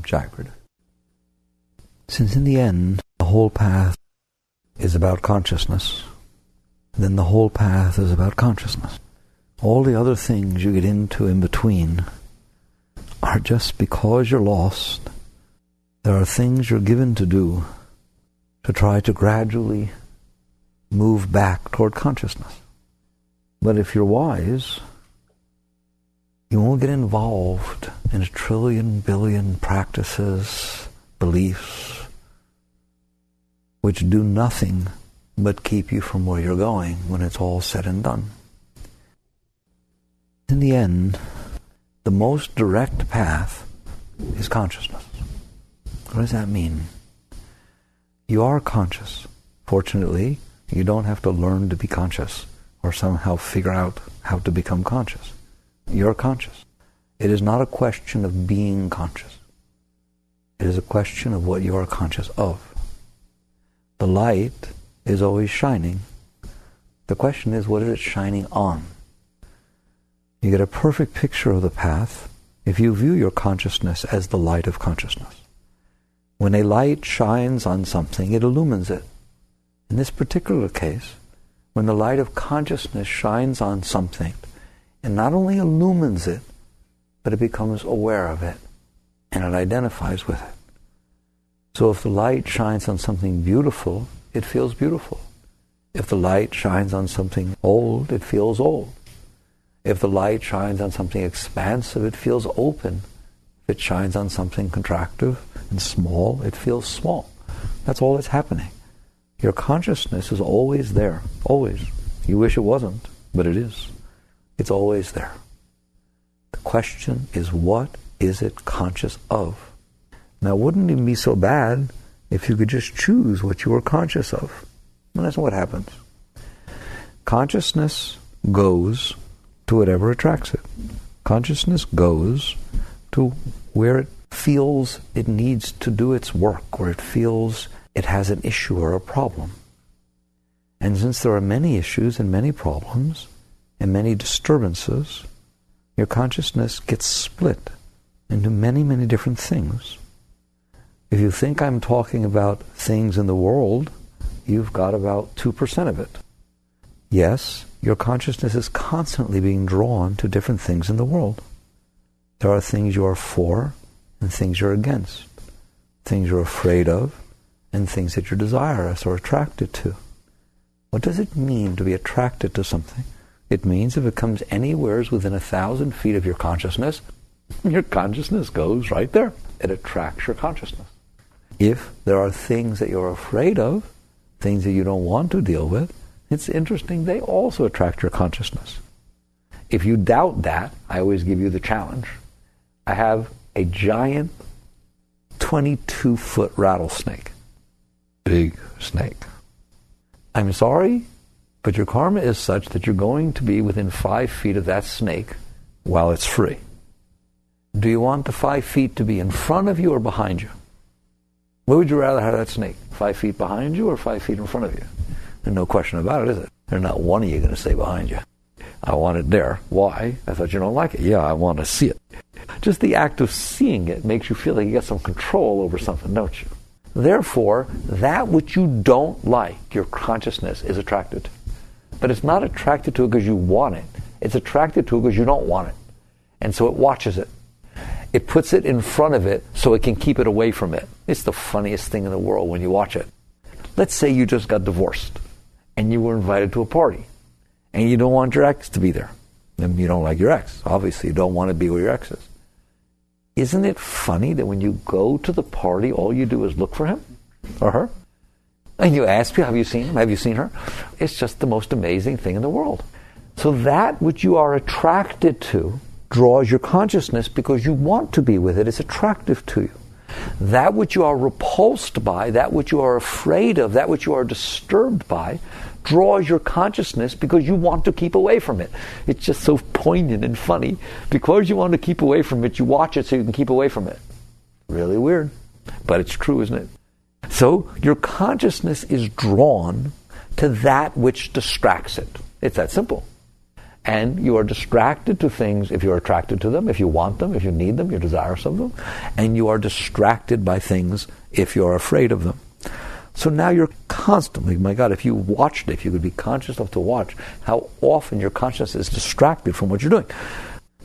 Jagged. Since in the end, the whole path is about consciousness, then the whole path is about consciousness. All the other things you get into in between are just because you're lost. There are things you're given to do to try to gradually move back toward consciousness. But if you're wise, you won't get involved in a trillion, billion practices, beliefs, which do nothing but keep you from where you're going when it's all said and done. In the end, the most direct path is consciousness. What does that mean? You are conscious. Fortunately, you don't have to learn to be conscious or somehow figure out how to become conscious. You're conscious. It is not a question of being conscious. It is a question of what you are conscious of. The light is always shining. The question is, what is it shining on? You get a perfect picture of the path if you view your consciousness as the light of consciousness. When a light shines on something, it illumines it. In this particular case, when the light of consciousness shines on something, it not only illumines it, but it becomes aware of it, and it identifies with it. So if the light shines on something beautiful, it feels beautiful. If the light shines on something old, it feels old. If the light shines on something expansive, it feels open. If it shines on something contractive and small, it feels small. That's all that's happening. Your consciousness is always there, always. You wish it wasn't, but it is. It's always there. The question is, what is it conscious of? Now, wouldn't it be so bad if you could just choose what you were conscious of? And that's what happens. Consciousness goes to whatever attracts it. Consciousness goes to where it feels it needs to do its work, where it feels it has an issue or a problem. And since there are many issues and many problems and many disturbances, your consciousness gets split into many, many different things. If you think I'm talking about things in the world, you've got about 2% of it. Yes, your consciousness is constantly being drawn to different things in the world. There are things you are for and things you're against, things you're afraid of and things that you're desirous or attracted to. What does it mean to be attracted to something? It means if it comes anywhere within 1,000 feet of your consciousness goes right there. It attracts your consciousness. If there are things that you're afraid of, things that you don't want to deal with, it's interesting, they also attract your consciousness. If you doubt that, I always give you the challenge. I have a giant 22-foot rattlesnake. Big snake. I'm sorry, but your karma is such that you're going to be within 5 feet of that snake while it's free. Do you want the 5 feet to be in front of you or behind you? Where would you rather have that snake? 5 feet behind you or 5 feet in front of you? There's no question about it, is it? There's not one of you going to stay behind you. I want it there. Why? I thought you don't like it. Yeah, I want to see it. Just the act of seeing it makes you feel like you get some control over something, don't you? Therefore, that which you don't like, your consciousness is attracted to. But it's not attracted to it because you want it. It's attracted to it because you don't want it. And so it watches it. It puts it in front of it so it can keep it away from it. It's the funniest thing in the world when you watch it. Let's say you just got divorced and you were invited to a party and you don't want your ex to be there. And you don't like your ex. Obviously, you don't want to be where your ex is. Isn't it funny that when you go to the party, all you do is look for him or her? And you ask people, have you seen him? Have you seen her? It's just the most amazing thing in the world. So that which you are attracted to draws your consciousness because you want to be with it. It's attractive to you. That which you are repulsed by, that which you are afraid of, that which you are disturbed by, draws your consciousness because you want to keep away from it. It's just so poignant and funny. Because you want to keep away from it, you watch it so you can keep away from it. Really weird. But it's true, isn't it? So your consciousness is drawn to that which distracts it. It's that simple. And you are distracted to things if you're attracted to them, if you want them, if you need them, you're desirous of them. And you are distracted by things if you're afraid of them. So now you're constantly, my God, if you watched it, if you could be conscious enough to watch how often your consciousness is distracted from what you're doing.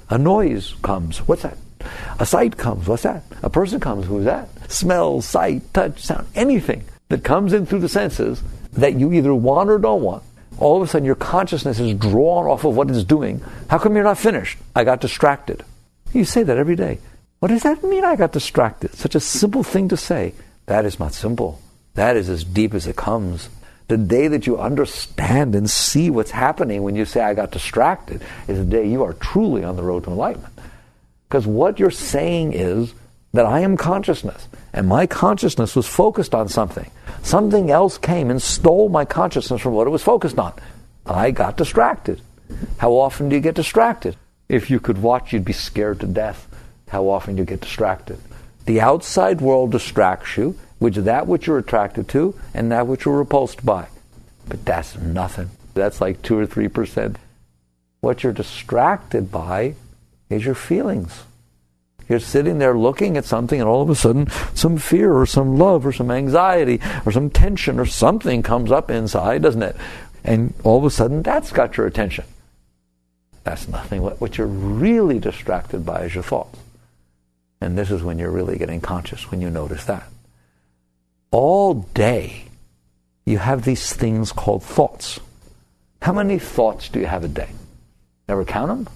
A noise comes, what's that? A sight comes, what's that? A person comes, who's that? Smell, sight, touch, sound, anything that comes in through the senses that you either want or don't want. All of a sudden your consciousness is drawn off of what it's doing. How come you're not finished? I got distracted. You say that every day. What does that mean, I got distracted? Such a simple thing to say. That is not simple. That is as deep as it comes. The day that you understand and see what's happening when you say, I got distracted, is the day you are truly on the road to enlightenment. Because what you're saying is that I am consciousness, and my consciousness was focused on something. Something else came and stole my consciousness from what it was focused on. I got distracted. How often do you get distracted? If you could watch, you'd be scared to death how often you get distracted. The outside world distracts you, which you're attracted to, and that which you're repulsed by. But that's nothing. That's like 2 or 3%. What you're distracted by is your feelings. You're sitting there looking at something, and all of a sudden some fear or some love or some anxiety or some tension or something comes up inside, doesn't it? And all of a sudden that's got your attention. That's nothing. What you're really distracted by is your thoughts. And this is when you're really getting conscious, when you notice that. All day you have these things called thoughts. How many thoughts do you have a day? Ever count them?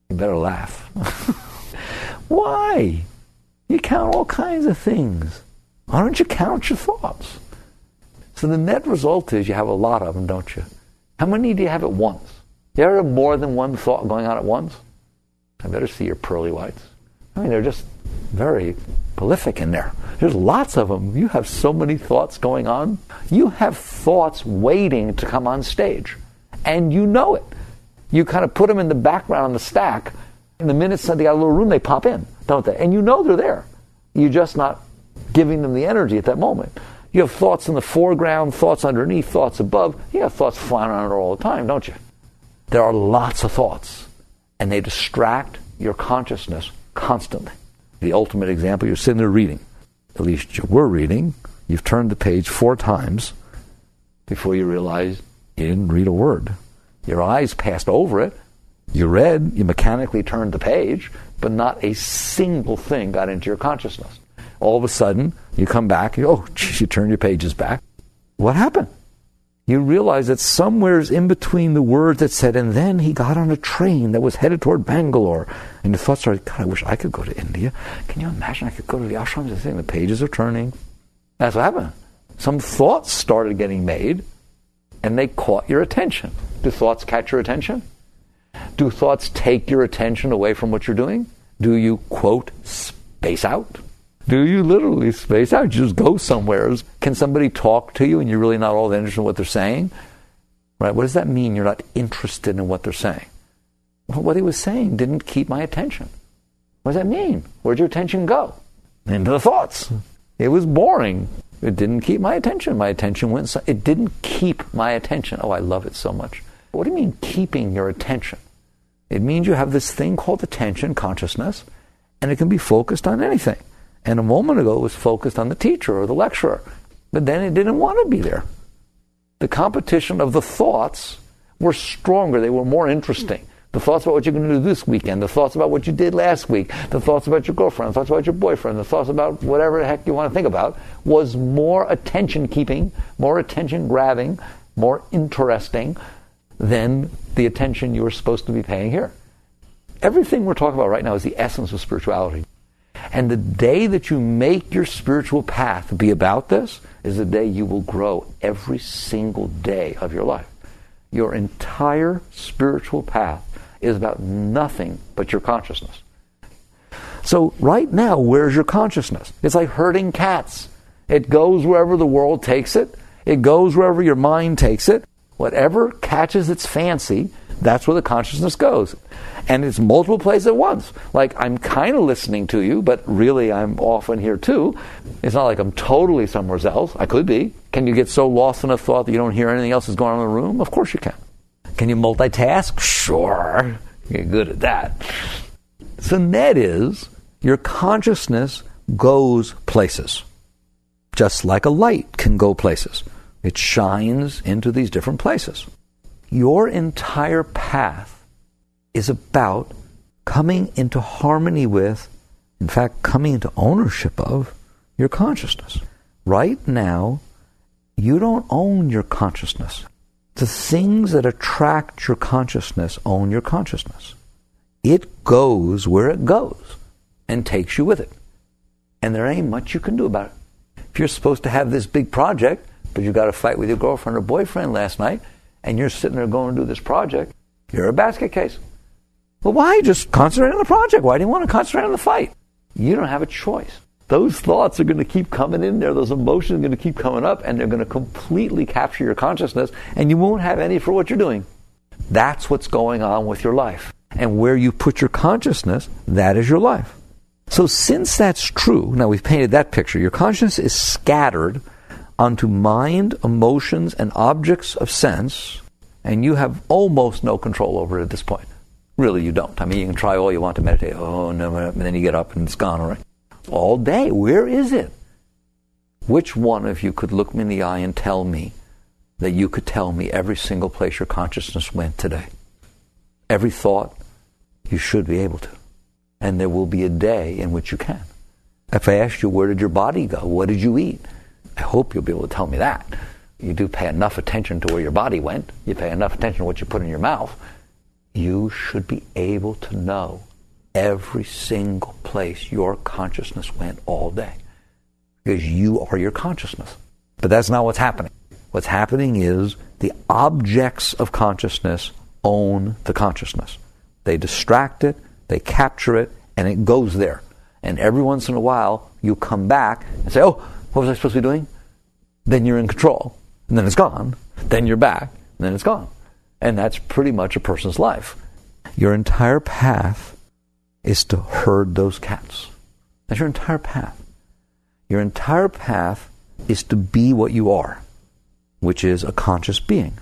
You better laugh. Why? You count all kinds of things. Why don't you count your thoughts? So the net result is you have a lot of them, don't you? How many do you have at once? You ever have more than one thought going on at once? I better see your pearly whites. I mean, they're just very prolific in there. There's lots of them. You have so many thoughts going on. You have thoughts waiting to come on stage. And you know it. You kind of put them in the background on the stack. In the minute they got a little room, they pop in, don't they? And you know they're there. You're just not giving them the energy at that moment. You have thoughts in the foreground, thoughts underneath, thoughts above. You have thoughts flying around all the time, don't you? There are lots of thoughts, and they distract your consciousness constantly. The ultimate example, you're sitting there reading. At least you were reading. You've turned the page 4 times before you realize you didn't read a word. Your eyes passed over it. You read, you mechanically turned the page, but not a single thing got into your consciousness. All of a sudden, you come back, you turn your pages back. What happened? You realize that somewhere's in between the words that said, and then he got on a train that was headed toward Bangalore. And your thoughts started, God, I wish I could go to India. Can you imagine I could go to the ashrams and the pages are turning? That's what happened. Some thoughts started getting made, and they caught your attention. Do thoughts catch your attention? Do thoughts take your attention away from what you're doing? Do you, quote, space out? Do you literally space out? You just go somewhere. Can somebody talk to you and you're really not all that interested in what they're saying? Right? What does that mean you're not interested in what they're saying? Well, what he was saying didn't keep my attention. What does that mean? Where'd your attention go? Into the thoughts. It was boring. It didn't keep my attention. My attention went... It didn't keep my attention. Oh, I love it so much. What do you mean keeping your attention? It means you have this thing called attention, consciousness, and it can be focused on anything. And a moment ago it was focused on the teacher or the lecturer. But then it didn't want to be there. The competition of the thoughts were stronger. They were more interesting. The thoughts about what you're going to do this weekend, the thoughts about what you did last week, the thoughts about your girlfriend, the thoughts about your boyfriend, the thoughts about whatever the heck you want to think about, was more attention-keeping, more attention-grabbing, more interesting than the attention you were supposed to be paying here. Everything we're talking about right now is the essence of spirituality. And the day that you make your spiritual path be about this is the day you will grow every single day of your life. Your entire spiritual path is about nothing but your consciousness. So right now, where's your consciousness? It's like herding cats. It goes wherever the world takes it. It goes wherever your mind takes it. Whatever catches its fancy, that's where the consciousness goes. And it's multiple places at once. Like, I'm kind of listening to you, but really I'm often here too. It's not like I'm totally somewhere else. I could be. Can you get so lost in a thought that you don't hear anything else that's going on in the room? Of course you can. Can you multitask? Sure. You're good at that. So net is, your consciousness goes places. Just like a light can go places. It shines into these different places. Your entire path is about coming into harmony with, in fact, coming into ownership of your consciousness. Right now, you don't own your consciousness. The things that attract your consciousness own your consciousness. It goes where it goes and takes you with it. And there ain't much you can do about it. If you're supposed to have this big project, but you got a fight with your girlfriend or boyfriend last night, and you're sitting there going to do this project, you're a basket case. Well, why? Just concentrate on the project. Why do you want to concentrate on the fight? You don't have a choice. Those thoughts are going to keep coming in there. Those emotions are going to keep coming up, and they're going to completely capture your consciousness, and you won't have any for what you're doing. That's what's going on with your life. And where you put your consciousness, that is your life. So since that's true, now we've painted that picture, your consciousness is scattered onto mind, emotions, and objects of sense, and you have almost no control over it at this point. Really, you don't. I mean, you can try all you want to meditate. Oh, no, and then you get up and it's gone, all right? All day. Where is it? Which one of you could look me in the eye and tell me that you could tell me every single place your consciousness went today? Every thought, you should be able to. And there will be a day in which you can. If I asked you, where did your body go? What did you eat? I hope you'll be able to tell me that. You do pay enough attention to where your body went. You pay enough attention to what you put in your mouth. You should be able to know every single place your consciousness went all day. Because you are your consciousness. But that's not what's happening. What's happening is the objects of consciousness own the consciousness. They distract it, they capture it, and it goes there. And every once in a while, you come back and say, oh, what was I supposed to be doing? Then you're in control. And then it's gone. Then you're back. And then it's gone. And that's pretty much a person's life. Your entire path is to herd those cats. That's your entire path. Your entire path is to be what you are, which is a conscious being.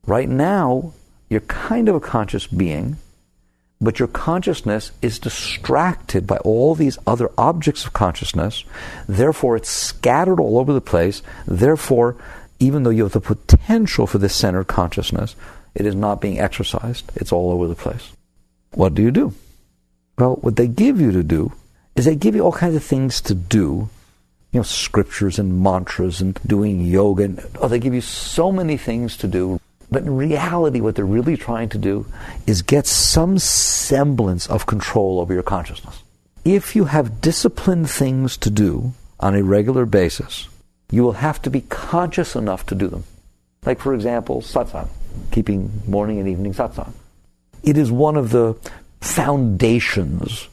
Right now, you're kind of a conscious being, but your consciousness is distracted by all these other objects of consciousness. Therefore, it's scattered all over the place. Therefore, even though you have the potential for this centered consciousness, it is not being exercised. It's all over the place. What do you do? Well, what they give you to do is they give you all kinds of things to do. You know, scriptures and mantras and doing yoga. They give you so many things to do. But in reality, what they're really trying to do is get some semblance of control over your consciousness. If you have disciplined things to do on a regular basis, you will have to be conscious enough to do them. Like, for example, satsang, keeping morning and evening satsang. It is one of the foundations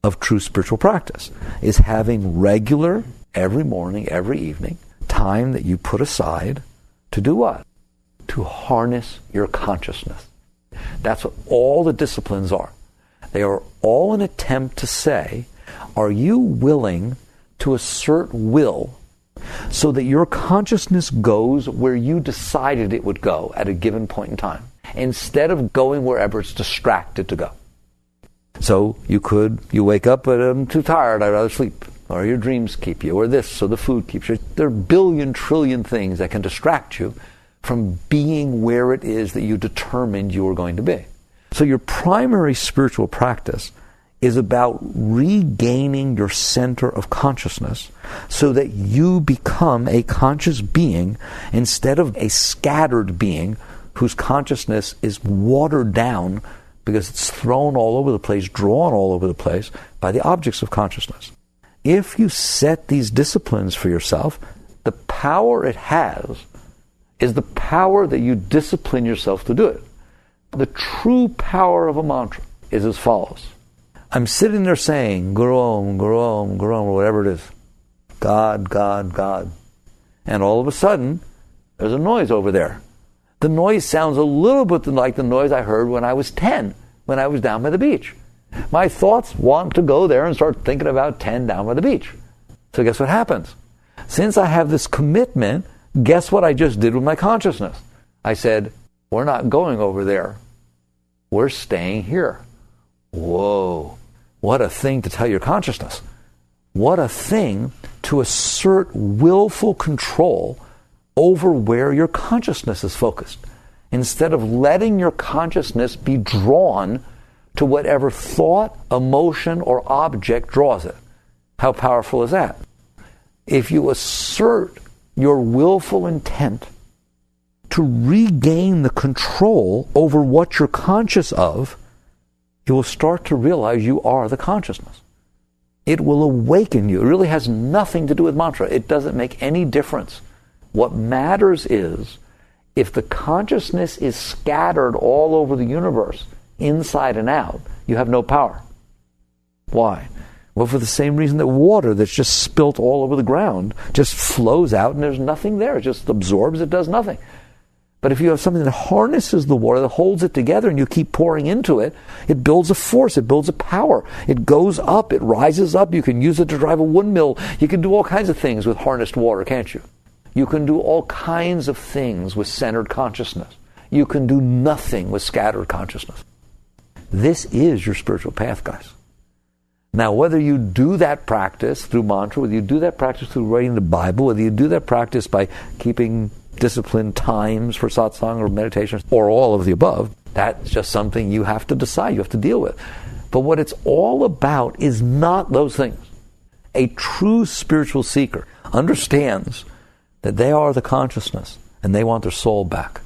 of true spiritual practice, is having regular, every morning, every evening, time that you put aside to do what? To harness your consciousness. That's what all the disciplines are. They are all an attempt to say, are you willing to assert will so that your consciousness goes where you decided it would go at a given point in time, instead of going wherever it's distracted to go? So you wake up, but I'm too tired, I'd rather sleep. Or your dreams keep you, or this, so the food keeps you. There are billion trillion things that can distract you from being where it is that you determined you were going to be. So your primary spiritual practice is about regaining your center of consciousness so that you become a conscious being instead of a scattered being whose consciousness is watered down because it's thrown all over the place, drawn all over the place by the objects of consciousness. If you set these disciplines for yourself, the power it has is the power that you discipline yourself to do it. The true power of a mantra is as follows. I'm sitting there saying, Guru Om, Guru Om, Guru Om, or whatever it is. God, God, God. And all of a sudden, there's a noise over there. The noise sounds a little bit like the noise I heard when I was 10, when I was down by the beach. My thoughts want to go there and start thinking about 10 down by the beach. So guess what happens? Since I have this commitment, guess what I just did with my consciousness? I said, We're not going over there. We're staying here. Whoa. What a thing to tell your consciousness. What a thing to assert willful control over where your consciousness is focused, instead of letting your consciousness be drawn to whatever thought, emotion, or object draws it. How powerful is that? If you assert your willful intent to regain the control over what you're conscious of, you will start to realize you are the consciousness. It will awaken you. It really has nothing to do with mantra. It doesn't make any difference. What matters is, if the consciousness is scattered all over the universe, inside and out, you have no power. Why? Well, for the same reason that water that's just spilt all over the ground just flows out and there's nothing there. It just absorbs, it does nothing. But if you have something that harnesses the water, that holds it together, and you keep pouring into it, it builds a force, it builds a power. It goes up, it rises up. You can use it to drive a windmill. You can do all kinds of things with harnessed water, can't you? You can do all kinds of things with centered consciousness. You can do nothing with scattered consciousness. This is your spiritual path, guys. Now, whether you do that practice through mantra, whether you do that practice through reading the Bible, whether you do that practice by keeping disciplined times for satsang or meditation, or all of the above, that's just something you have to decide, you have to deal with. But what it's all about is not those things. A true spiritual seeker understands that they are the consciousness and they want their soul back.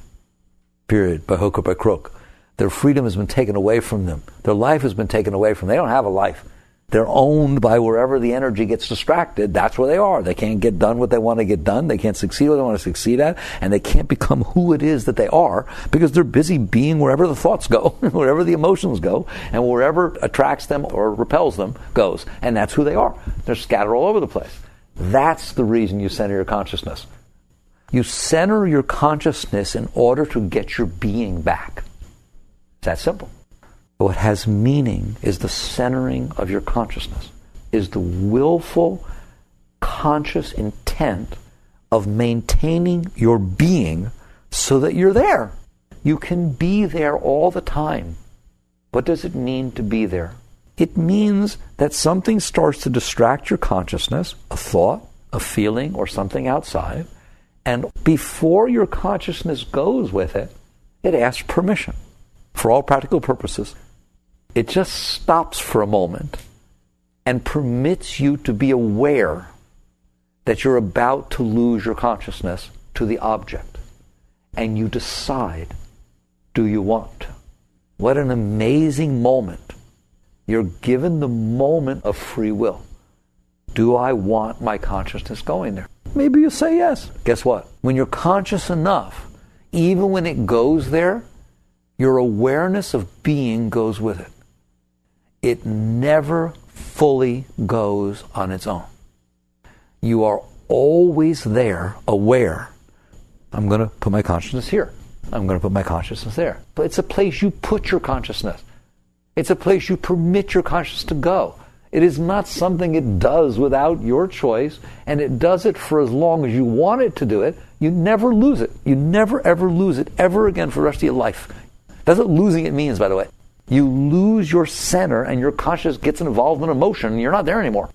Period. By hook or by crook. Their freedom has been taken away from them. Their life has been taken away from them. They don't have a life. They're owned by wherever the energy gets distracted. That's where they are. They can't get done what they want to get done. They can't succeed what they want to succeed at. And they can't become who it is that they are, because they're busy being wherever the thoughts go, wherever the emotions go, and wherever attracts them or repels them goes. And that's who they are. They're scattered all over the place. That's the reason you center your consciousness. You center your consciousness in order to get your being back. It's that simple. What has meaning is the centering of your consciousness, is the willful, conscious intent of maintaining your being so that you're there. You can be there all the time. What does it mean to be there? It means that something starts to distract your consciousness, a thought, a feeling, or something outside, and before your consciousness goes with it, it asks permission. For all practical purposes, it just stops for a moment and permits you to be aware that you're about to lose your consciousness to the object. And you decide, do you want to? What an amazing moment. You're given the moment of free will. Do I want my consciousness going there? Maybe you say yes. Guess what? When you're conscious enough, even when it goes there, your awareness of being goes with it. It never fully goes on its own. You are always there, aware. I'm going to put my consciousness here. I'm going to put my consciousness there. But it's a place you put your consciousness. It's a place you permit your consciousness to go. It is not something it does without your choice, and it does it for as long as you want it to do it. You never lose it. You never ever lose it ever again for the rest of your life. That's what losing it means, by the way. You lose your center and your consciousness gets involved in emotion and you're not there anymore.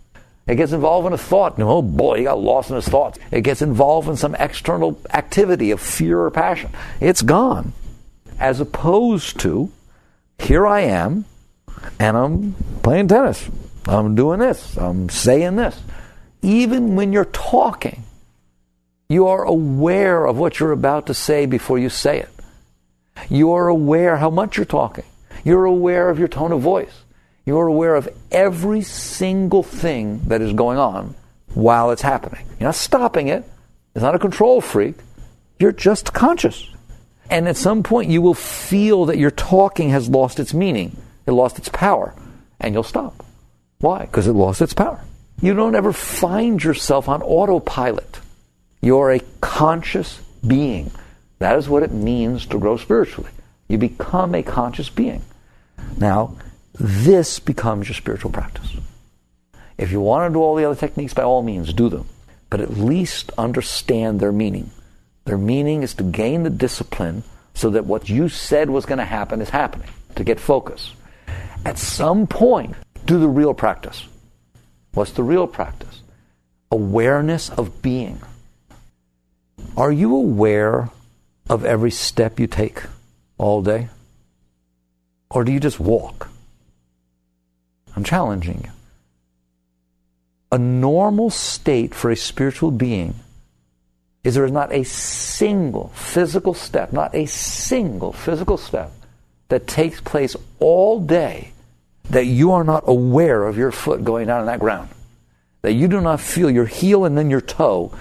It gets involved in a thought. And, oh boy, he got lost in his thoughts. It gets involved in some external activity of fear or passion. It's gone. As opposed to, here I am and I'm playing tennis. I'm doing this. I'm saying this. Even when you're talking, you are aware of what you're about to say before you say it. You are aware how much you're talking. You're aware of your tone of voice. You're aware of every single thing that is going on while it's happening. You're not stopping it. It's not a control freak. You're just conscious. And at some point you will feel that your talking has lost its meaning. It lost its power. And you'll stop. Why? Because it lost its power. You don't ever find yourself on autopilot. You're a conscious being. That is what it means to grow spiritually. You become a conscious being. Now, this becomes your spiritual practice. If you want to do all the other techniques, by all means, do them. But at least understand their meaning. Their meaning is to gain the discipline so that what you said was going to happen is happening, to get focus. At some point, do the real practice. What's the real practice? Awareness of being. Are you aware of every step you take all day? Or do you just walk? I'm challenging you. A normal state for a spiritual being is there is not a single physical step, not a single physical step that takes place all day that you are not aware of your foot going down on that ground. That you do not feel your heel and then your toe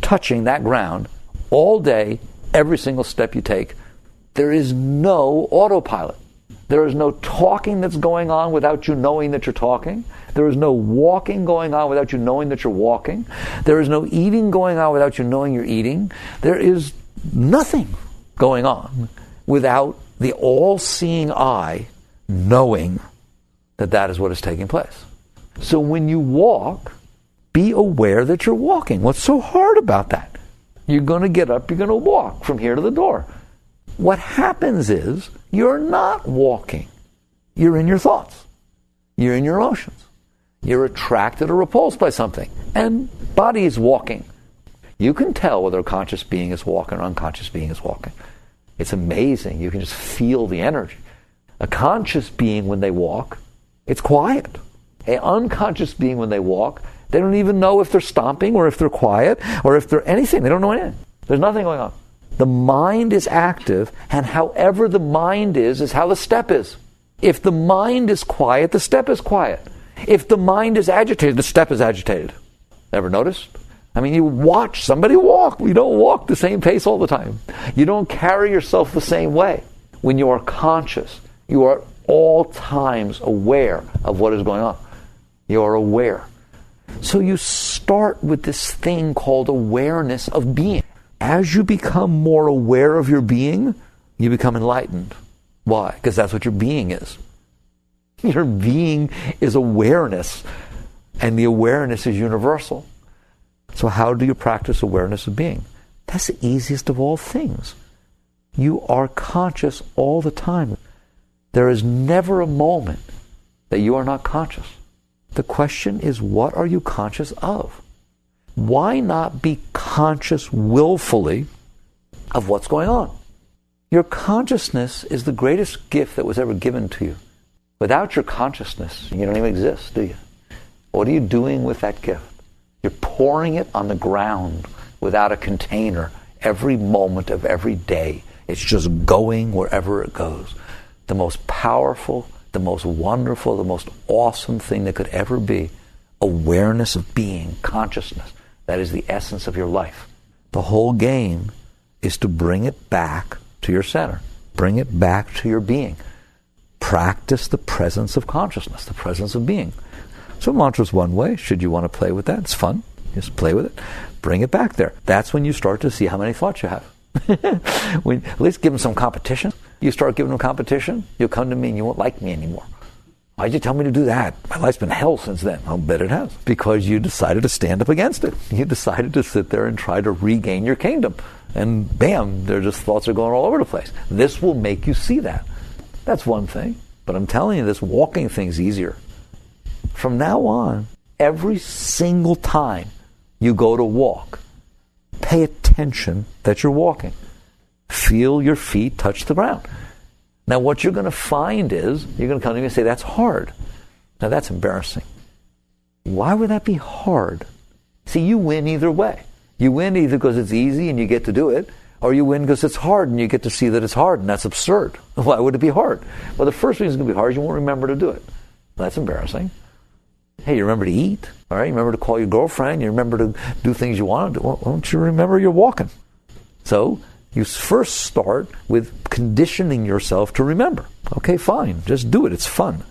touching that ground all day, every single step you take. There is no autopilot. There is no talking that's going on without you knowing that you're talking. There is no walking going on without you knowing that you're walking. There is no eating going on without you knowing you're eating. There is nothing going on without the all-seeing eye knowing that that is what is taking place. So when you walk, be aware that you're walking. What's so hard about that? You're going to get up, you're going to walk from here to the door. What happens is you're not walking. You're in your thoughts. You're in your emotions. You're attracted or repulsed by something. And body is walking. You can tell whether a conscious being is walking or unconscious being is walking. It's amazing. You can just feel the energy. A conscious being, when they walk, it's quiet. An unconscious being, when they walk, they don't even know if they're stomping or if they're quiet or if they're anything. They don't know anything. There's nothing going on. The mind is active, and however the mind is how the step is. If the mind is quiet, the step is quiet. If the mind is agitated, the step is agitated. Ever noticed? I mean, you watch somebody walk. You don't walk the same pace all the time. You don't carry yourself the same way. When you are conscious, you are all times aware of what is going on. You are aware. So you start with this thing called awareness of being. As you become more aware of your being, you become enlightened. Why? Because that's what your being is. Your being is awareness, and the awareness is universal. So how do you practice awareness of being? That's the easiest of all things. You are conscious all the time. There is never a moment that you are not conscious. The question is, what are you conscious of? Why not be conscious willfully of what's going on? Your consciousness is the greatest gift that was ever given to you. Without your consciousness, you don't even exist, do you? What are you doing with that gift? You're pouring it on the ground without a container every moment of every day. It's just going wherever it goes. The most powerful, the most wonderful, the most awesome thing that could ever be, awareness of being, consciousness. That is the essence of your life. The whole game is to bring it back to your center. Bring it back to your being. Practice the presence of consciousness, the presence of being. So mantra's one way. Should you want to play with that, it's fun. Just play with it. Bring it back there. That's when you start to see how many thoughts you have. At least give them some competition. You start giving them competition, you'll come to me and you won't like me anymore. Why'd you tell me to do that? My life's been hell since then. I'll bet it has. Because you decided to stand up against it. You decided to sit there and try to regain your kingdom. And bam, thoughts are going all over the place. This will make you see that. That's one thing. But I'm telling you, this walking thing's easier. From now on, every single time you go to walk, pay attention that you're walking. Feel your feet touch the ground. Now what you're going to find is, you're going to come to me and say, that's hard. Now that's embarrassing. Why would that be hard? See, you win either way. You win either because it's easy and you get to do it, or you win because it's hard and you get to see that it's hard, and that's absurd. Why would it be hard? Well, the first reason it's going to be hard is you won't remember to do it. Well, that's embarrassing. Hey, you remember to eat, all right? You remember to call your girlfriend, you remember to do things you want to do. Well, don't you remember you're walking? So you first start with conditioning yourself to remember. Okay, fine, just do it, it's fun.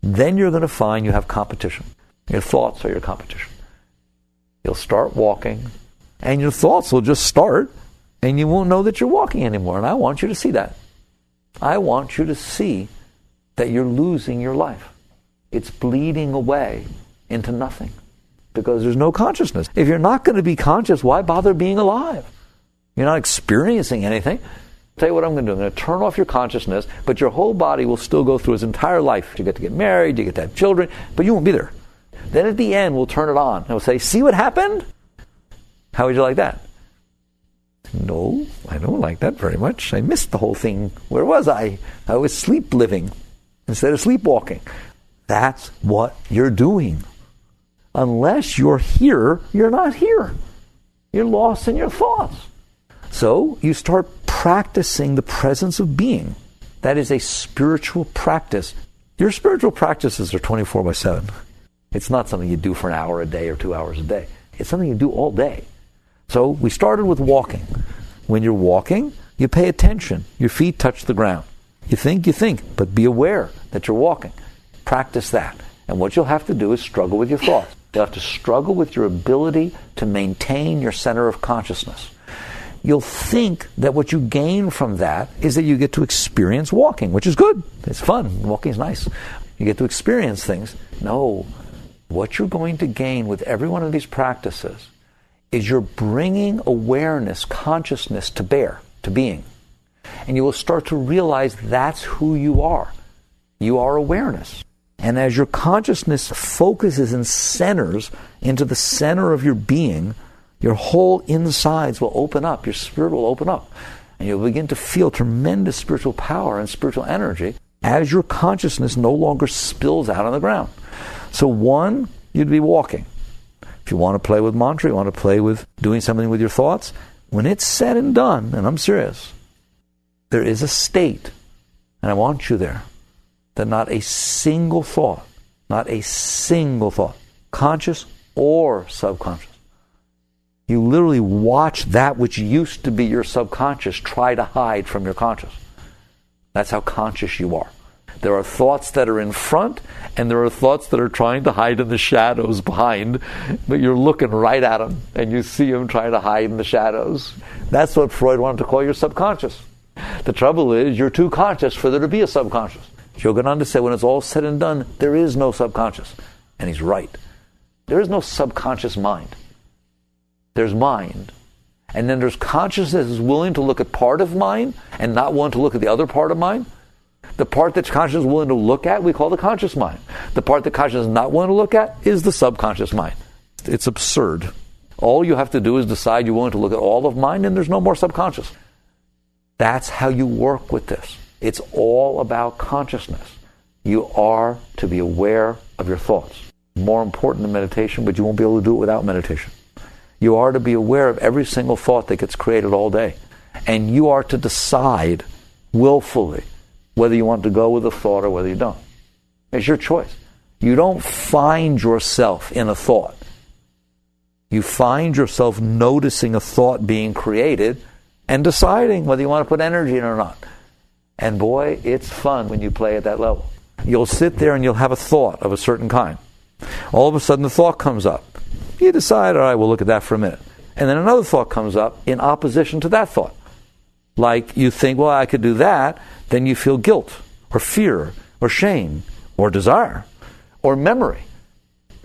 Then you're going to find you have competition. Your thoughts are your competition. You'll start walking, and your thoughts will just start, and you won't know that you're walking anymore. And I want you to see that. I want you to see that you're losing your life. It's bleeding away into nothing because there's no consciousness. If you're not going to be conscious, why bother being alive? You're not experiencing anything. Tell you what I'm going to do. I'm going to turn off your consciousness, but your whole body will still go through its entire life. You get to get married, you get to have children, but you won't be there. Then at the end, we'll turn it on and we'll say, see what happened? How would you like that? No, I don't like that very much. I missed the whole thing. Where was I? I was sleep living instead of sleepwalking. That's what you're doing. Unless you're here, you're not here. You're lost in your thoughts. So you start practicing the presence of being. That is a spiritual practice. Your spiritual practices are 24/7. It's not something you do for an hour a day or 2 hours a day. It's something you do all day. So we started with walking. When you're walking, you pay attention. Your feet touch the ground. You think, but be aware that you're walking. Practice that. And what you'll have to do is struggle with your thoughts. You'll have to struggle with your ability to maintain your center of consciousness. You'll think that what you gain from that is that you get to experience walking, which is good. It's fun. Walking is nice. You get to experience things. No. What you're going to gain with every one of these practices is you're bringing awareness, consciousness to bear, to being. And you will start to realize that's who you are. You are awareness. And as your consciousness focuses and centers into the center of your being, your whole insides will open up, your spirit will open up, and you'll begin to feel tremendous spiritual power and spiritual energy as your consciousness no longer spills out on the ground. So one, you'd be walking. If you want to play with mantra, you want to play with doing something with your thoughts, when it's said and done, and I'm serious, there is a state, and I want you there, that not a single thought, conscious or subconscious, you literally watch that which used to be your subconscious try to hide from your conscious. That's how conscious you are. There are thoughts that are in front, and there are thoughts that are trying to hide in the shadows behind, but you're looking right at them, and you see them trying to hide in the shadows. That's what Freud wanted to call your subconscious. The trouble is, you're too conscious for there to be a subconscious. Yogananda said, when it's all said and done, there is no subconscious. And he's right. There is no subconscious mind. There's mind. And then there's consciousness is willing to look at part of mind and not willing to look at the other part of mind. The part that consciousness is willing to look at, we call the conscious mind. The part that consciousness is not willing to look at is the subconscious mind. It's absurd. All you have to do is decide you're willing to look at all of mind, and there's no more subconscious. That's how you work with this. It's all about consciousness. You are to be aware of your thoughts. More important than meditation, but you won't be able to do it without meditation. You are to be aware of every single thought that gets created all day. And you are to decide willfully whether you want to go with a thought or whether you don't. It's your choice. You don't find yourself in a thought. You find yourself noticing a thought being created and deciding whether you want to put energy in it or not. And boy, it's fun when you play at that level. You'll sit there and you'll have a thought of a certain kind. All of a sudden the thought comes up. You decide, all right, we'll look at that for a minute. And then another thought comes up in opposition to that thought. Like you think, well, I could do that. Then you feel guilt or fear or shame or desire or memory.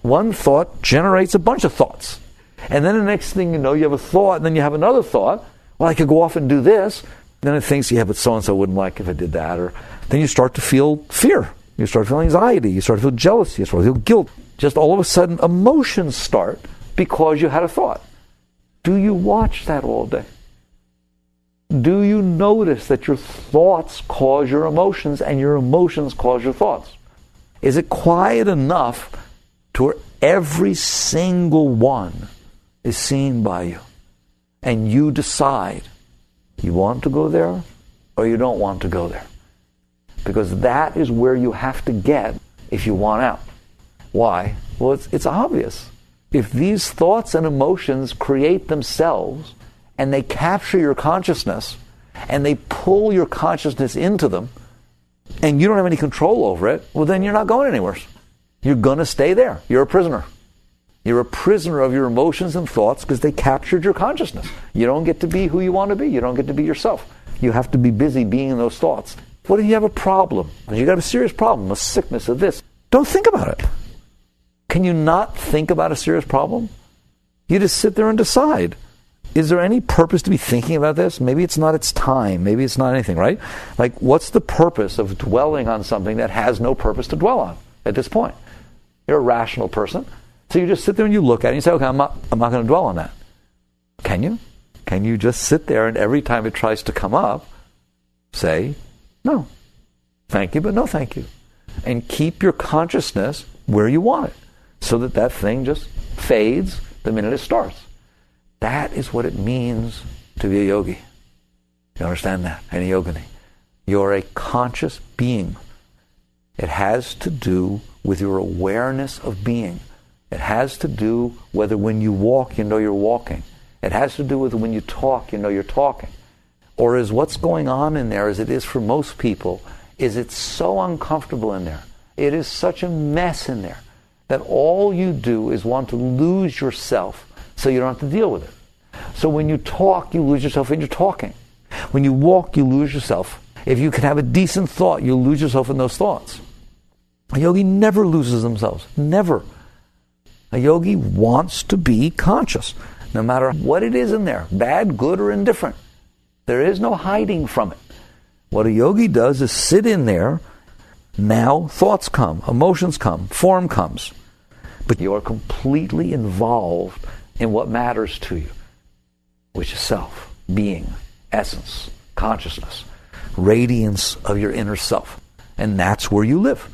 One thought generates a bunch of thoughts. And then the next thing you know, you have a thought, and then you have another thought. Well, I could go off and do this. Then it thinks, yeah, but so-and-so wouldn't like if I did that. Or then you start to feel fear. You start to feel anxiety. You start to feel jealousy. You start to feel guilt. Just all of a sudden, emotions start because you had a thought. Do you watch that all day? Do you notice that your thoughts cause your emotions and your emotions cause your thoughts? Is it quiet enough to where every single one is seen by you? And you decide you want to go there or you don't want to go there. Because that is where you have to get if you want out. Why? Well, it's obvious. If these thoughts and emotions create themselves and they capture your consciousness and they pull your consciousness into them and you don't have any control over it, well, then you're not going anywhere. You're going to stay there. You're a prisoner. You're a prisoner of your emotions and thoughts because they captured your consciousness. You don't get to be who you want to be. You don't get to be yourself. You have to be busy being in those thoughts. What if you have a problem? You got a serious problem, a sickness, of this. Don't think about it. Can you not think about a serious problem? You just sit there and decide. is there any purpose to be thinking about this? Maybe it's not its time. Maybe it's not anything, right? Like, what's the purpose of dwelling on something that has no purpose to dwell on at this point? You're a rational person. So you just sit there and you look at it and you say, okay, I'm not going to dwell on that. Can you? Can you just sit there and every time it tries to come up, say, no, thank you, but no thank you. And keep your consciousness where you want it so that that thing just fades the minute it starts. That is what it means to be a yogi. You understand that? And a yogini. You're a conscious being. It has to do with your awareness of being. It has to do whether when you walk, you know you're walking. It has to do with when you talk, you know you're talking. Or is what's going on in there, as it is for most people, is it's so uncomfortable in there. It is such a mess in there that all you do is want to lose yourself so you don't have to deal with it. So when you talk, you lose yourself in your talking. When you walk, you lose yourself. If you can have a decent thought, you'll lose yourself in those thoughts. A yogi never loses themselves. Never. A yogi wants to be conscious, no matter what it is in there, bad, good, or indifferent. There is no hiding from it. What a yogi does is sit in there. Now thoughts come, emotions come, form comes. But you are completely involved in what matters to you, which is self, being, essence, consciousness, radiance of your inner self. And that's where you live.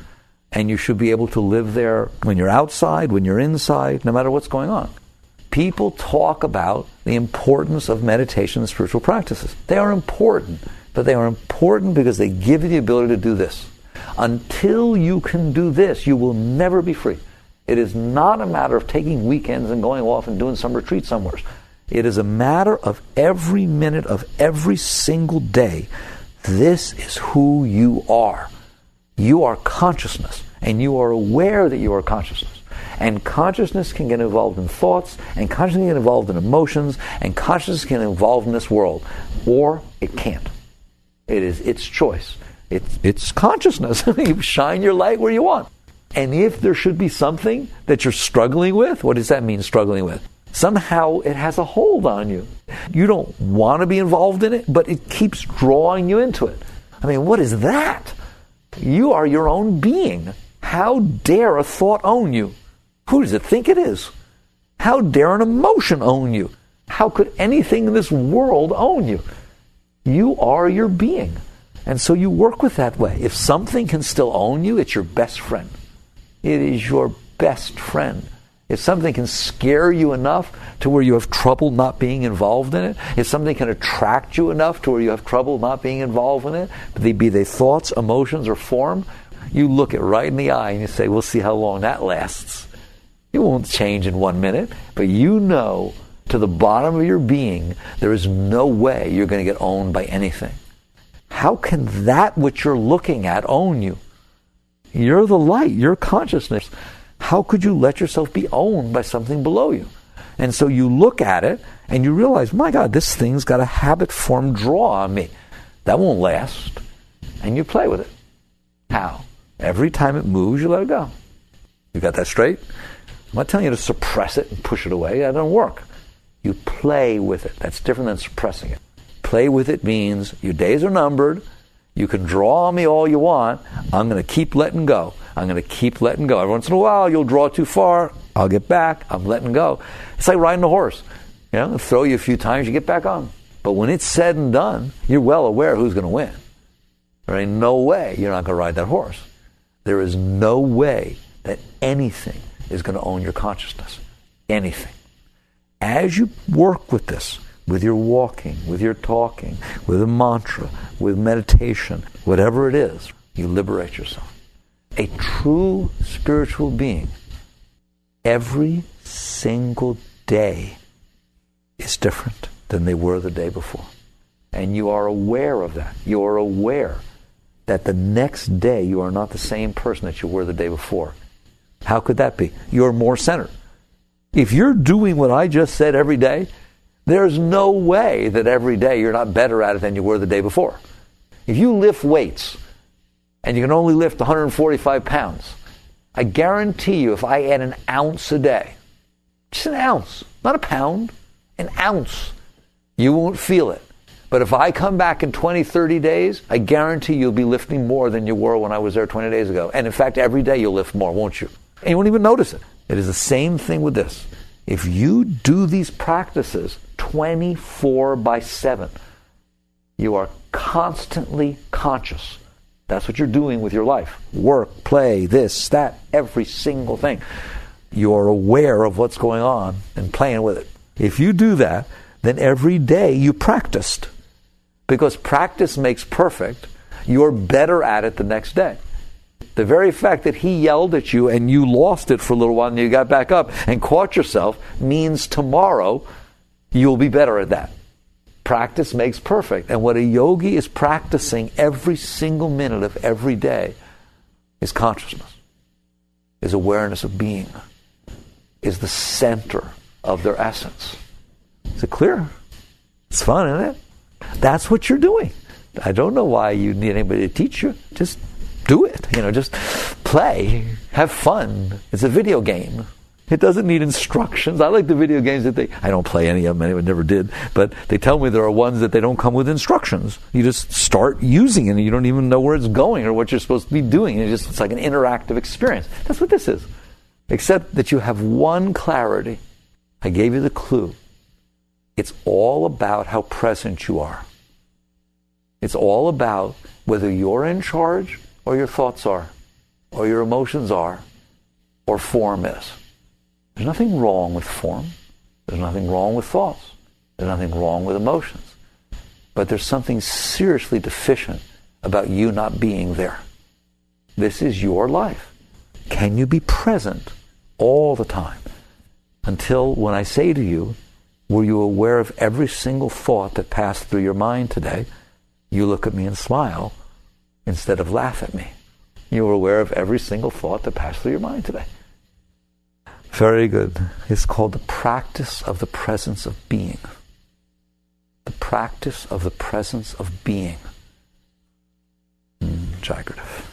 And you should be able to live there when you're outside, when you're inside, no matter what's going on. People talk about the importance of meditation and spiritual practices. They are important, but they are important because they give you the ability to do this. Until you can do this, you will never be free. It is not a matter of taking weekends and going off and doing some retreat somewhere. It is a matter of every minute of every single day. This is who you are. You are consciousness, and you are aware that you are consciousness. And consciousness can get involved in thoughts, and consciousness can get involved in emotions, and consciousness can get involved in this world. Or it can't. It is its choice. It's consciousness. You shine your light where you want. And if there should be something that you're struggling with, what does that mean, struggling with? Somehow it has a hold on you. You don't want to be involved in it, but it keeps drawing you into it. I mean, what is that? You are your own being. How dare a thought own you? Who does it think it is? How dare an emotion own you? How could anything in this world own you? You are your being. And so you work with that way. If something can still own you, it's your best friend. It is your best friend. If something can scare you enough to where you have trouble not being involved in it, if something can attract you enough to where you have trouble not being involved in it, be they thoughts, emotions, or form, you look it right in the eye and you say, we'll see how long that lasts. It won't change in 1 minute, but you know to the bottom of your being, there is no way you're going to get owned by anything. How can that which you're looking at own you? You're the light, you're consciousness. How could you let yourself be owned by something below you? And so you look at it and you realize, my God, this thing's got a habit-formed draw on me. That won't last. And you play with it. How? Every time it moves, you let it go. You got that straight? I'm not telling you to suppress it and push it away. That doesn't work. You play with it. That's different than suppressing it. Play with it means your days are numbered. You can draw on me all you want. I'm going to keep letting go. I'm going to keep letting go. Every once in a while, you'll draw too far. I'll get back. I'm letting go. It's like riding a horse. You know, throw you a few times, you get back on. But when it's said and done, you're well aware who's going to win. There ain't no way you're not going to ride that horse. There is no way that anything is going to own your consciousness. Anything. As you work with this, with your walking, with your talking, with a mantra, with meditation, whatever it is, you liberate yourself. A true spiritual being, every single day is different than they were the day before. And you are aware of that. You are aware that the next day you are not the same person that you were the day before. How could that be? You're more centered. If you're doing what I just said every day, there's no way that every day you're not better at it than you were the day before. If you lift weights and you can only lift 145 pounds, I guarantee you if I add an ounce a day, just an ounce, not a pound, an ounce, You won't feel it. But if I come back in 20, 30 days, I guarantee you'll be lifting more than you were when I was there 20 days ago. And in fact, every day you'll lift more, won't you? And you won't even notice it. It is the same thing with this. If you do these practices 24/7, you are constantly conscious. That's what you're doing with your life. Work, play, this, that, every single thing. You're aware of what's going on and playing with it. If you do that, then every day you practiced. Because practice makes perfect, you're better at it the next day. The very fact that he yelled at you and you lost it for a little while and you got back up and caught yourself means tomorrow you'll be better at that. Practice makes perfect. And what a yogi is practicing every single minute of every day is consciousness, is awareness of being, is the center of their essence. Is it clear? It's fun, isn't it? That's what you're doing. I don't know why you need anybody to teach you. Just do it. Just play. Have fun. It's a video game. It doesn't need instructions. I like the video games that I don't play any of them, anyway, never did, but they tell me there are ones that they don't come with instructions. You just start using it and you don't even know where it's going or what you're supposed to be doing. It's like an interactive experience. That's what this is. Except that you have one clarity. I gave you the clue. It's all about how present you are. It's all about whether you're in charge or your thoughts are, or your emotions are, or form is. There's nothing wrong with form. There's nothing wrong with thoughts. There's nothing wrong with emotions. But there's something seriously deficient about you not being there. This is your life. Can you be present all the time? Until when I say to you, were you aware of every single thought that passed through your mind today? You look at me and smile instead of laugh at me. You were aware of every single thought that passed through your mind today. Very good. It's called the practice of the presence of being. The practice of the presence of being. Jagrata.